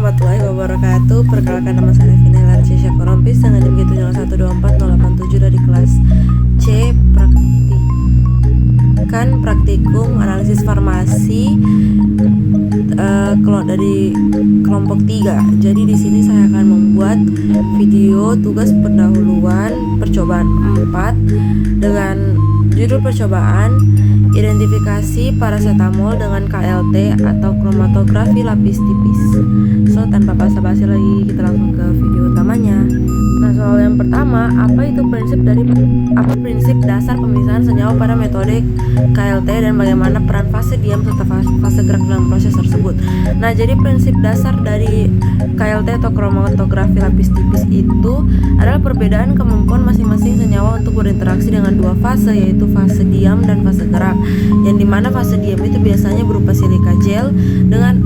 warahmatullahi wabarakatuh. Perkenalkan, nama saya Vina Larcia Korompis dengan NIM G7012407 dari kelas C praktikum analisis farmasi dari kelompok 3. Jadi di sini saya akan membuat video tugas pendahuluan percobaan 4 dengan judul percobaan identifikasi paracetamol dengan KLT atau kromatografi lapis tipis. So, tanpa basa-basi lagi, kita langsung ke video utamanya. Nah, soal yang pertama, apa prinsip dasar pemisahan senyawa pada metode KLT dan bagaimana peran fase diam serta fase gerak dalam proses tersebut. Nah, jadi prinsip dasar dari KLT atau kromatografi lapis tipis itu adalah perbedaan kemampuan masing-masing senyawa untuk berinteraksi dengan dua fase, yaitu fase diam dan fase gerak. Yang dimana fase diam itu biasanya berupa silika gel dengan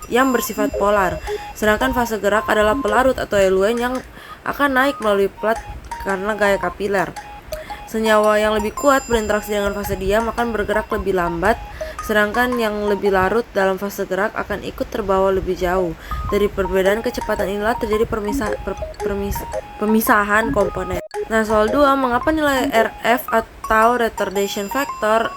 yang bersifat polar, sedangkan fase gerak adalah pelarut atau eluen yang akan naik melalui plat karena gaya kapiler. Senyawa yang lebih kuat berinteraksi dengan fase diam akan bergerak lebih lambat, sedangkan yang lebih larut dalam fase gerak akan ikut terbawa lebih jauh. Dari perbedaan kecepatan inilah terjadi pemisahan komponen. Nah, soal 2, mengapa nilai RF atau retardation factor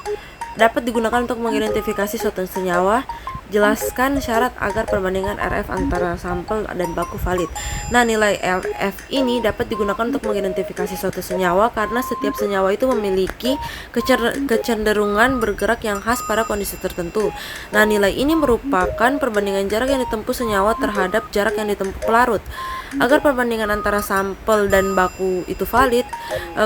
dapat digunakan untuk mengidentifikasi suatu senyawa? Jelaskan syarat agar perbandingan RF antara sampel dan baku valid. Nah, nilai RF ini dapat digunakan untuk mengidentifikasi suatu senyawa karena setiap senyawa itu memiliki kecenderungan bergerak yang khas pada kondisi tertentu. Nah, nilai ini merupakan perbandingan jarak yang ditempuh senyawa terhadap jarak yang ditempuh pelarut. Agar perbandingan antara sampel dan baku itu valid,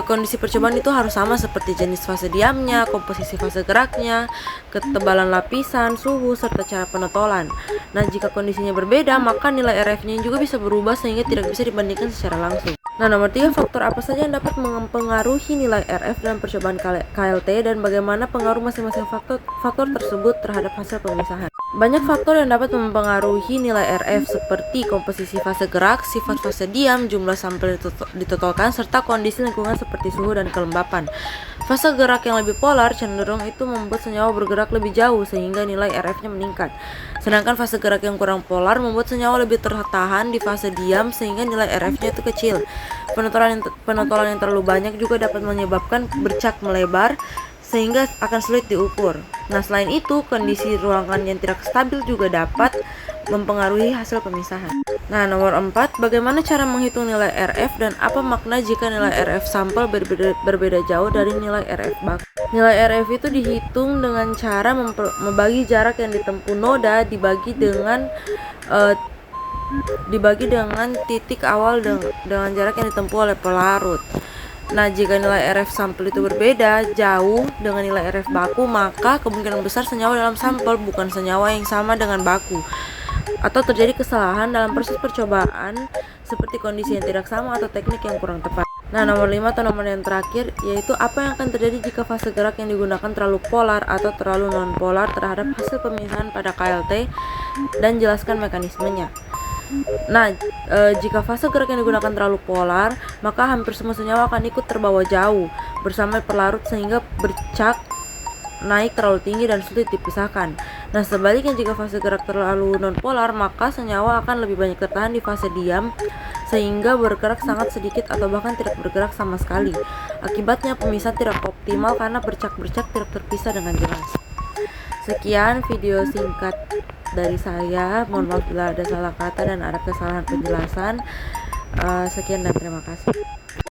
kondisi percobaan itu harus sama seperti jenis fase diamnya, komposisi fase geraknya, ketebalan lapisan, suhu, serta cara penotolan. Nah, jika kondisinya berbeda, maka nilai RF-nya juga bisa berubah sehingga tidak bisa dibandingkan secara langsung. Nah, nomor 3, faktor apa saja yang dapat mempengaruhi nilai RF dalam percobaan KLT dan bagaimana pengaruh masing-masing faktor tersebut terhadap hasil pemisahan. Banyak faktor yang dapat mempengaruhi nilai RF seperti komposisi fase gerak, sifat fase diam, jumlah sampel ditotolkan, serta kondisi lingkungan seperti suhu dan kelembapan. Fase gerak yang lebih polar cenderung itu membuat senyawa bergerak lebih jauh sehingga nilai RF-nya meningkat. Sedangkan fase gerak yang kurang polar membuat senyawa lebih tertahan di fase diam sehingga nilai RF-nya itu kecil. Penotolan yang terlalu banyak juga dapat menyebabkan bercak melebar sehingga akan sulit diukur. Nah, selain itu, kondisi ruangan yang tidak stabil juga dapat mempengaruhi hasil pemisahan. Nah, nomor 4, bagaimana cara menghitung nilai RF dan apa makna jika nilai RF sampel berbeda jauh dari nilai RF baku? Nilai RF itu dihitung dengan cara membagi jarak yang ditempuh noda dibagi dengan titik awal dengan jarak yang ditempuh oleh pelarut. Nah, jika nilai RF sampel itu berbeda jauh dengan nilai RF baku, maka kemungkinan besar senyawa dalam sampel bukan senyawa yang sama dengan baku, atau terjadi kesalahan dalam proses percobaan seperti kondisi yang tidak sama atau teknik yang kurang tepat. Nah, nomor 5 atau nomor yang terakhir yaitu apa yang akan terjadi jika fase gerak yang digunakan terlalu polar atau terlalu non-polar terhadap hasil pemisahan pada KLT, dan jelaskan mekanismenya. Nah, jika fase gerak yang digunakan terlalu polar, maka hampir semua senyawa akan ikut terbawa jauh bersama pelarut sehingga bercak naik terlalu tinggi dan sulit dipisahkan. Nah, sebaliknya jika fase gerak terlalu non-polar, maka senyawa akan lebih banyak tertahan di fase diam sehingga bergerak sangat sedikit atau bahkan tidak bergerak sama sekali. Akibatnya pemisahan tidak optimal karena bercak-bercak tidak terpisah dengan jelas. Sekian video singkat dari saya, mohon maaf bila ada salah kata dan ada kesalahan penjelasan. Sekian dan terima kasih.